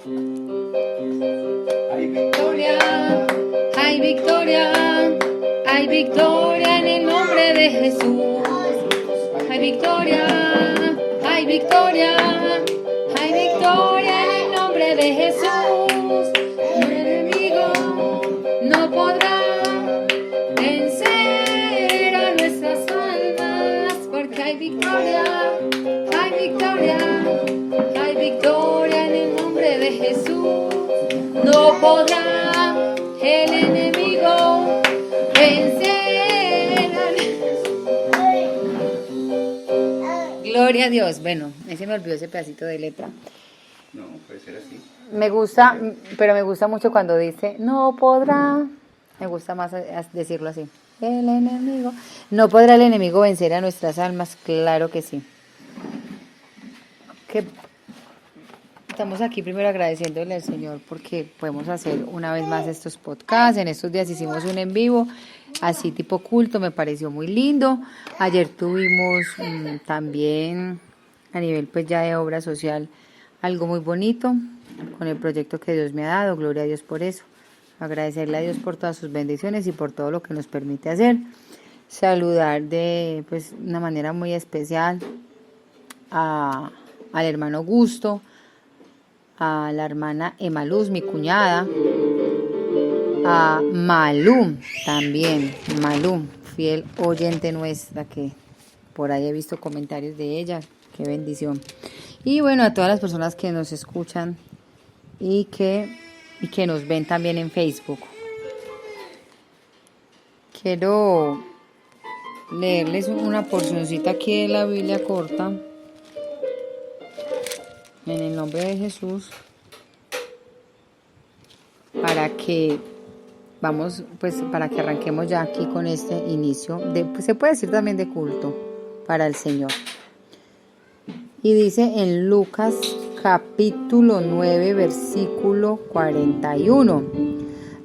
Hay victoria, hay victoria, hay victoria en el nombre de Jesús. Hay victoria, hay victoria, hay victoria en el nombre de Jesús. El enemigo no podrá vencer a nuestras almas, porque hay victoria, hay victoria, hay victoria en el nombre de Jesús. No podrá el enemigo vencer. Gloria a Dios. Bueno, ese me olvidó ese pedacito de letra. No, puede ser así. Me gusta, pero me gusta mucho cuando dice, no podrá. Me gusta más decirlo así. El enemigo. No podrá el enemigo vencer a nuestras almas. Claro que sí. Que estamos aquí primero agradeciéndole al Señor porque podemos hacer una vez más estos podcasts. En estos días hicimos un en vivo, así tipo culto, me pareció muy lindo. Ayer tuvimos también a nivel pues ya de obra social algo muy bonito con el proyecto que Dios me ha dado. Gloria a Dios por eso. Agradecerle a Dios por todas sus bendiciones y por todo lo que nos permite hacer. Saludar de pues una manera muy especial al hermano Gusto, a la hermana Emaluz, mi cuñada, a Malú también, Malú, fiel oyente nuestra, que por ahí he visto comentarios de ella, qué bendición. Y bueno, a todas las personas que nos escuchan y que nos ven también en Facebook. Quiero leerles una porcioncita aquí de la Biblia corta. En el nombre de Jesús, para que arranquemos ya aquí con este inicio, pues se puede decir también de culto para el Señor. Y dice en Lucas capítulo 9, versículo 41,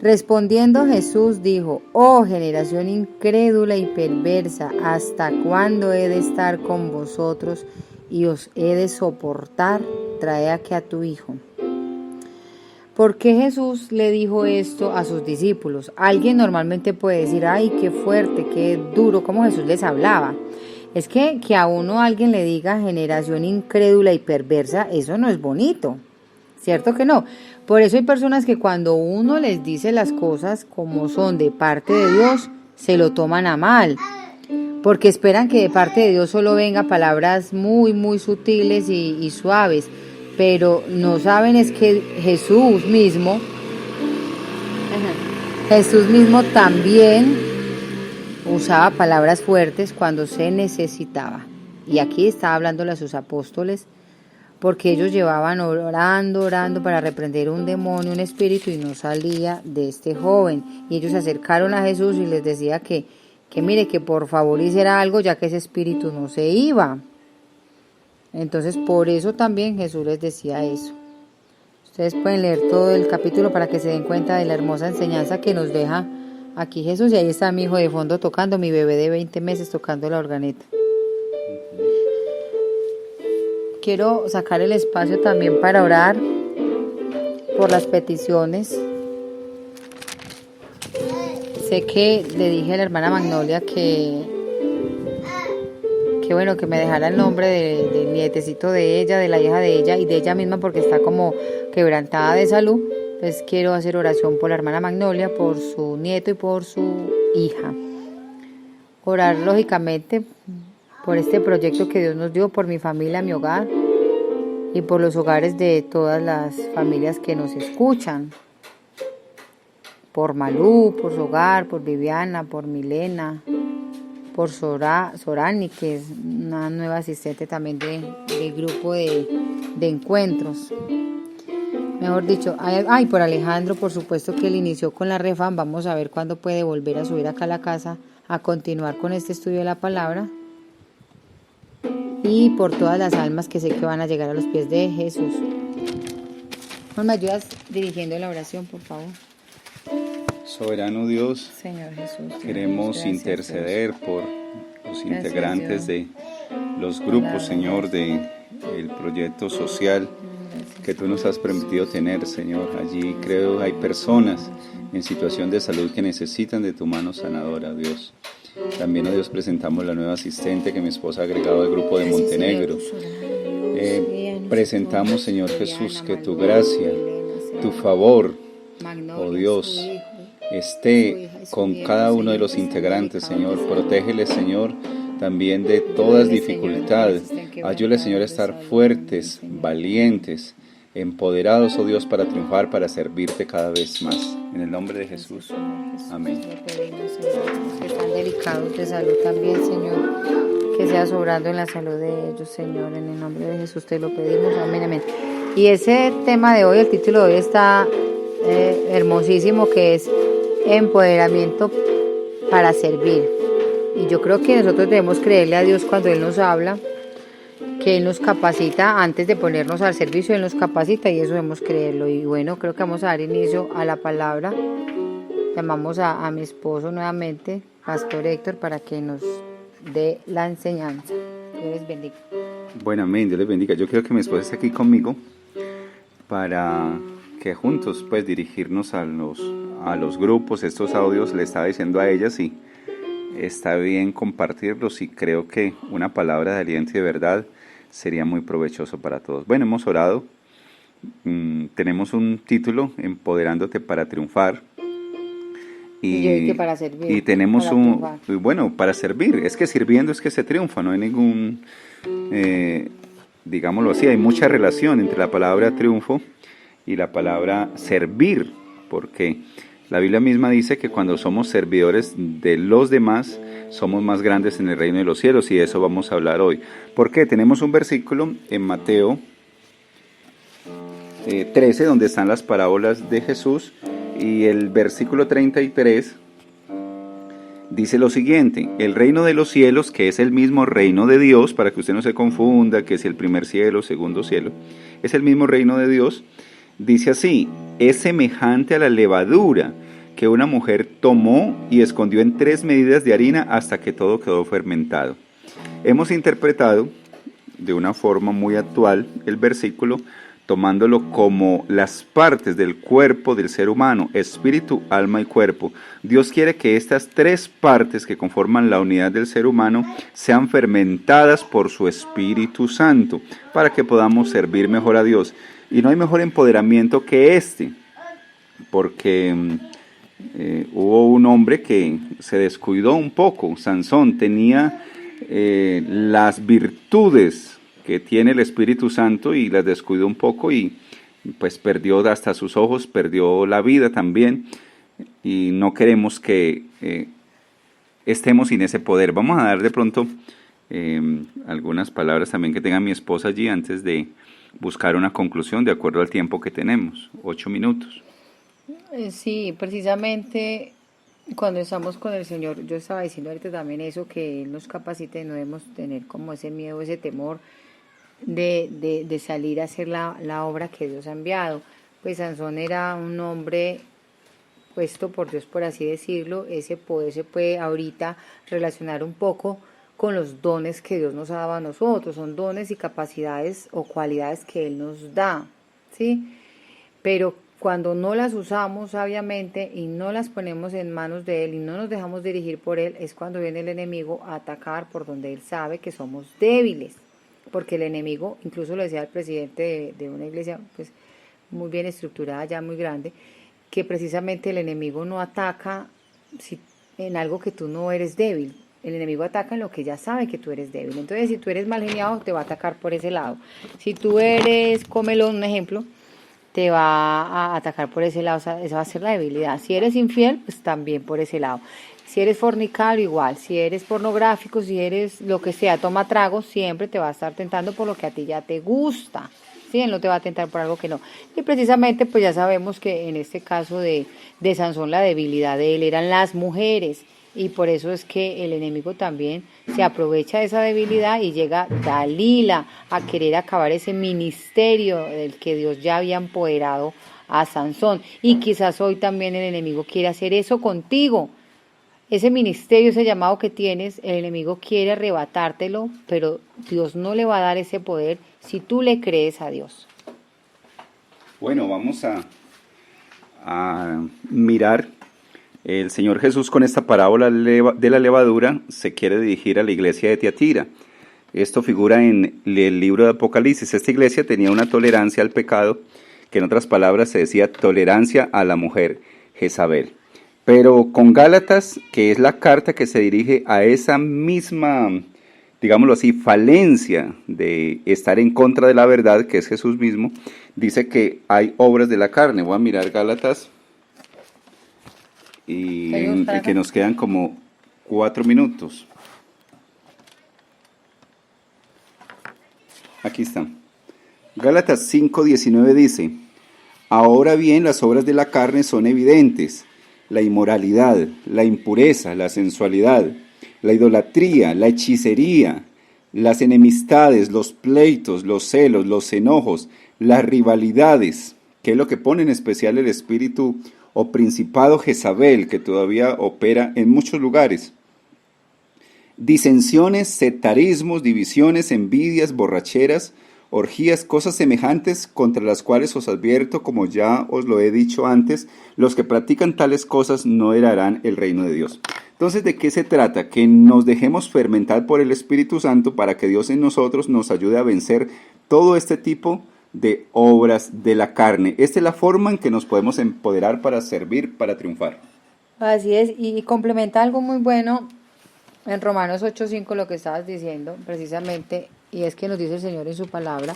respondiendo Jesús dijo, oh generación incrédula y perversa, ¿hasta cuándo he de estar con vosotros y os he de soportar? Trae aquí a tu hijo. ¿Por qué Jesús le dijo esto a sus discípulos? Alguien normalmente puede decir, ay, qué fuerte, qué duro, cómo Jesús les hablaba. Es que a uno alguien le diga generación incrédula y perversa, eso no es bonito, ¿cierto que no? Por eso hay personas que cuando uno les dice las cosas como son de parte de Dios, se lo toman a mal. Porque esperan que de parte de Dios solo venga palabras muy, muy sutiles y suaves. Pero no saben es que Jesús mismo también usaba palabras fuertes cuando se necesitaba. Y aquí está hablándole a sus apóstoles, porque ellos llevaban orando para reprender un demonio, un espíritu, y no salía de este joven. Y ellos se acercaron a Jesús y les decía que mire, que por favor hiciera algo, ya que ese espíritu no se iba. Entonces, por eso también Jesús les decía eso. Ustedes pueden leer todo el capítulo para que se den cuenta de la hermosa enseñanza que nos deja aquí Jesús. Y ahí está mi hijo de fondo tocando, mi bebé de 20 meses tocando la organeta. Quiero sacar el espacio también para orar por las peticiones. Sé que le dije a la hermana Magnolia que bueno, que me dejara el nombre del nietecito de ella, de la hija de ella y de ella misma, porque está como quebrantada de salud. Entonces quiero hacer oración por la hermana Magnolia, por su nieto y por su hija. Orar lógicamente por este proyecto que Dios nos dio, por mi familia, mi hogar y por los hogares de todas las familias que nos escuchan. Por Malú, por su hogar, por Viviana, por Milena, por Sorani, que es una nueva asistente también del grupo de encuentros. Mejor dicho, por Alejandro, por supuesto que él inició con la Refam. Vamos a ver cuándo puede volver a subir acá a la casa a continuar con este estudio de la palabra. Y por todas las almas que sé que van a llegar a los pies de Jesús. ¿Me ayudas dirigiendo la oración, por favor? Soberano Dios, Señor Jesús, queremos interceder por los integrantes de los grupos, Señor, del proyecto social. que tú nos has permitido tener, Señor. Allí creo hay personas en situación de salud que necesitan de tu mano sanadora, Dios. También, oh Dios, presentamos la nueva asistente que mi esposa ha agregado al grupo de Montenegro. Presentamos, Señor Jesús, que tu gracia, tu favor, oh Dios, esté con cada uno de los integrantes, Señor. Protégeles, Señor, también de todas dificultades. Ayúdales, Señor, a estar fuertes, valientes, empoderados, oh Dios, para triunfar, para servirte cada vez más. En el nombre de Jesús. Amén. Que están delicados de salud también, Señor. Que seas obrando en la salud de ellos, Señor. En el nombre de Jesús te lo pedimos. Amén, amén. Y ese tema de hoy, el título de hoy está hermosísimo, que es empoderamiento para servir. Y yo creo que nosotros debemos creerle a Dios cuando Él nos habla, que Él nos capacita antes de ponernos al servicio. Él nos capacita y eso debemos creerlo. Y bueno, creo que vamos a dar inicio a la palabra. Llamamos a mi esposo nuevamente, Pastor Héctor, para que nos dé la enseñanza. Dios les bendiga. Bueno, amén, Dios les bendiga. Yo quiero que mi esposa esté aquí conmigo para que juntos pues dirigirnos a los grupos. Estos audios le estaba diciendo a ella si está bien compartirlos, y creo que una palabra de aliento y de verdad sería muy provechoso para todos. Bueno, hemos orado. Tenemos un título, Empoderándote para triunfar. Y para servir. Y tenemos para servir. Es que sirviendo es que se triunfa, no hay ningún, digámoslo así, hay mucha relación entre la palabra triunfo y la palabra servir, porque la Biblia misma dice que cuando somos servidores de los demás, somos más grandes en el reino de los cielos, y de eso vamos a hablar hoy. Porque tenemos un versículo en Mateo 13, donde están las parábolas de Jesús, y el versículo 33 dice lo siguiente: el reino de los cielos, que es el mismo reino de Dios, para que usted no se confunda, que es el primer cielo, segundo cielo, es el mismo reino de Dios, dice así: es semejante a la levadura que una mujer tomó y escondió en 3 medidas de harina hasta que todo quedó fermentado. Hemos interpretado de una forma muy actual el versículo, tomándolo como las partes del cuerpo del ser humano: espíritu, alma y cuerpo. Dios quiere que estas 3 partes que conforman la unidad del ser humano sean fermentadas por su Espíritu Santo, para que podamos servir mejor a Dios. Y no hay mejor empoderamiento que este, porque hubo un hombre que se descuidó un poco. Sansón tenía las virtudes que tiene el Espíritu Santo y las descuidó un poco, y pues perdió hasta sus ojos, perdió la vida también, y no queremos que estemos sin ese poder. Vamos a dar de pronto algunas palabras también que tenga mi esposa allí antes de buscar una conclusión de acuerdo al tiempo que tenemos, 8 minutos. Sí, precisamente cuando estamos con el Señor, yo estaba diciendo ahorita también eso, que Él nos capacite, no debemos tener como ese miedo, ese temor de salir a hacer la obra que Dios ha enviado. Pues Sansón era un hombre puesto por Dios, por así decirlo. Ese poder se puede ahorita relacionar un poco con los dones que Dios nos ha dado a nosotros. Son dones y capacidades o cualidades que Él nos da, ¿sí? Pero cuando no las usamos sabiamente y no las ponemos en manos de Él y no nos dejamos dirigir por Él, es cuando viene el enemigo a atacar por donde Él sabe que somos débiles. Porque el enemigo, incluso lo decía el presidente de una iglesia pues muy bien estructurada, ya muy grande, que precisamente el enemigo no ataca en algo que tú no eres débil. El enemigo ataca en lo que ya sabe que tú eres débil. Entonces, si tú eres mal geniado, te va a atacar por ese lado. Si tú eres comelón, un ejemplo, te va a atacar por ese lado. O sea, esa va a ser la debilidad. Si eres infiel, pues también por ese lado. Si eres fornicario, igual. Si eres pornográfico, si eres lo que sea, toma tragos, siempre te va a estar tentando por lo que a ti ya te gusta. ¿Sí? Él no te va a tentar por algo que no. Y precisamente, pues ya sabemos que en este caso de Sansón, la debilidad de él eran las mujeres. Y por eso es que el enemigo también se aprovecha de esa debilidad y llega Dalila a querer acabar ese ministerio del que Dios ya había empoderado a Sansón. Y quizás hoy también el enemigo quiere hacer eso contigo. Ese ministerio, ese llamado que tienes, el enemigo quiere arrebatártelo, pero Dios no le va a dar ese poder si tú le crees a Dios. Bueno, vamos a mirar. El Señor Jesús con esta parábola de la levadura se quiere dirigir a la iglesia de Tiatira. Esto figura en el libro de Apocalipsis. Esta iglesia tenía una tolerancia al pecado, que en otras palabras se decía tolerancia a la mujer Jezabel. Pero con Gálatas, que es la carta que se dirige a esa misma, digámoslo así, falencia de estar en contra de la verdad, que es Jesús mismo, dice que hay obras de la carne. Voy a mirar Gálatas y que nos quedan como 4 minutos. Aquí están. Gálatas 5:19 dice: ahora bien, las obras de la carne son evidentes: la inmoralidad, la impureza, la sensualidad, la idolatría, la hechicería, las enemistades, los pleitos, los celos, los enojos, las rivalidades, que es lo que pone en especial el espíritu o principado Jezabel, que todavía opera en muchos lugares. Disensiones, sectarismos, divisiones, envidias, borracheras, orgías, cosas semejantes, contra las cuales os advierto, como ya os lo he dicho antes, los que practican tales cosas no heredarán el reino de Dios. Entonces, ¿de qué se trata? Que nos dejemos fermentar por el Espíritu Santo para que Dios en nosotros nos ayude a vencer todo este tipo de obras de la carne. Esta es la forma en que nos podemos empoderar para servir, para triunfar. Así es, y complementa algo muy bueno en Romanos 8:5 lo que estabas diciendo precisamente, y es que nos dice el Señor en su palabra,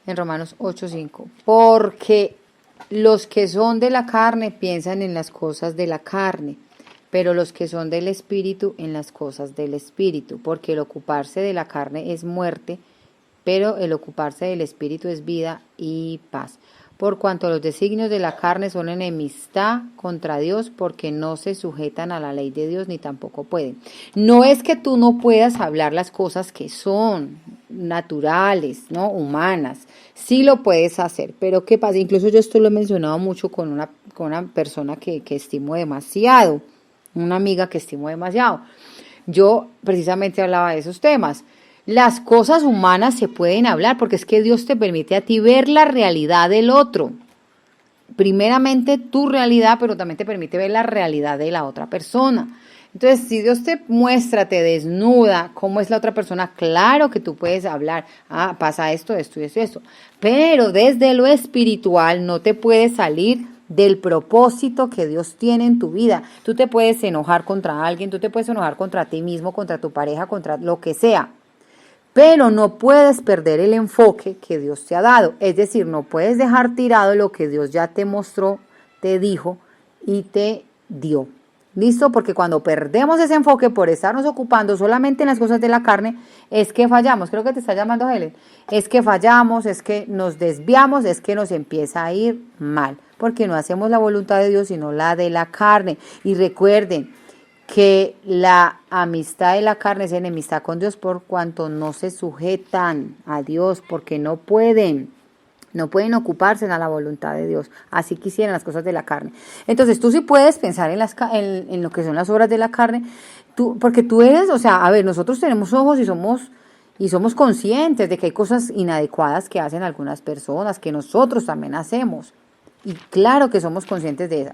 en Romanos 8:5, porque los que son de la carne piensan en las cosas de la carne, pero los que son del Espíritu en las cosas del Espíritu, porque el ocuparse de la carne es muerte, pero el ocuparse del Espíritu es vida y paz. Por cuanto los designios de la carne son enemistad contra Dios, porque no se sujetan a la ley de Dios, ni tampoco pueden. No es que tú no puedas hablar las cosas que son naturales, ¿no? Humanas. Sí lo puedes hacer, pero ¿qué pasa? Incluso yo esto lo he mencionado mucho con una persona que estimo demasiado, una amiga que estimo demasiado. Yo precisamente hablaba de esos temas. Las cosas humanas se pueden hablar porque es que Dios te permite a ti ver la realidad del otro. Primeramente tu realidad, pero también te permite ver la realidad de la otra persona. Entonces, si Dios te muestra, te desnuda cómo es la otra persona, claro que tú puedes hablar, pasa esto, esto y esto y esto. Pero desde lo espiritual no te puedes salir del propósito que Dios tiene en tu vida. Tú te puedes enojar contra alguien, tú te puedes enojar contra ti mismo, contra tu pareja, contra lo que sea. Pero no puedes perder el enfoque que Dios te ha dado. Es decir, no puedes dejar tirado lo que Dios ya te mostró, te dijo y te dio. ¿Listo? Porque cuando perdemos ese enfoque por estarnos ocupando solamente en las cosas de la carne, es que fallamos. Creo que te está llamando Helen. Es que fallamos, es que nos desviamos, es que nos empieza a ir mal. Porque no hacemos la voluntad de Dios, sino la de la carne. Y recuerden que la amistad de la carne es enemistad con Dios por cuanto no se sujetan a Dios, porque no pueden ocuparse en la voluntad de Dios, así quisieran las cosas de la carne. Entonces tú sí puedes pensar en lo que son las obras de la carne, porque tú eres, o sea, a ver, nosotros tenemos ojos y somos conscientes de que hay cosas inadecuadas que hacen algunas personas, que nosotros también hacemos, y claro que somos conscientes de eso.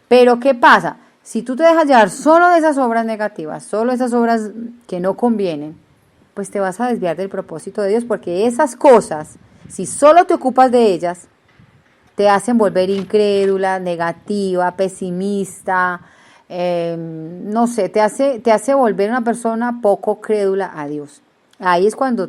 Pero ¿qué pasa? Si tú te dejas llevar solo de esas obras negativas, solo esas obras que no convienen, pues te vas a desviar del propósito de Dios, porque esas cosas, si solo te ocupas de ellas, te hacen volver incrédula, negativa, pesimista, no sé, te hace volver una persona poco crédula a Dios. Ahí es cuando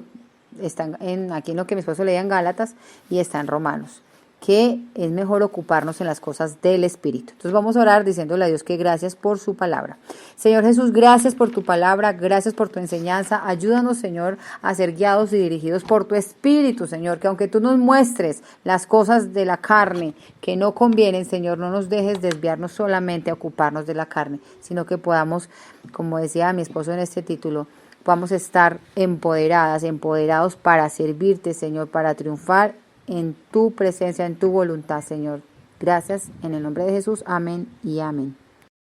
están aquí en lo que mi esposo leía en Gálatas y está en Romanos, que es mejor ocuparnos en las cosas del Espíritu. Entonces vamos a orar diciéndole a Dios que gracias por su palabra. Señor Jesús, gracias por tu palabra, gracias por tu enseñanza. Ayúdanos, Señor, a ser guiados y dirigidos por tu Espíritu, Señor, que aunque tú nos muestres las cosas de la carne que no convienen, Señor, no nos dejes desviarnos solamente a ocuparnos de la carne, sino que podamos, como decía mi esposo en este título, podamos estar empoderados para servirte, Señor, para triunfar en tu presencia, en tu voluntad, Señor. Gracias, en el nombre de Jesús. Amén y amén.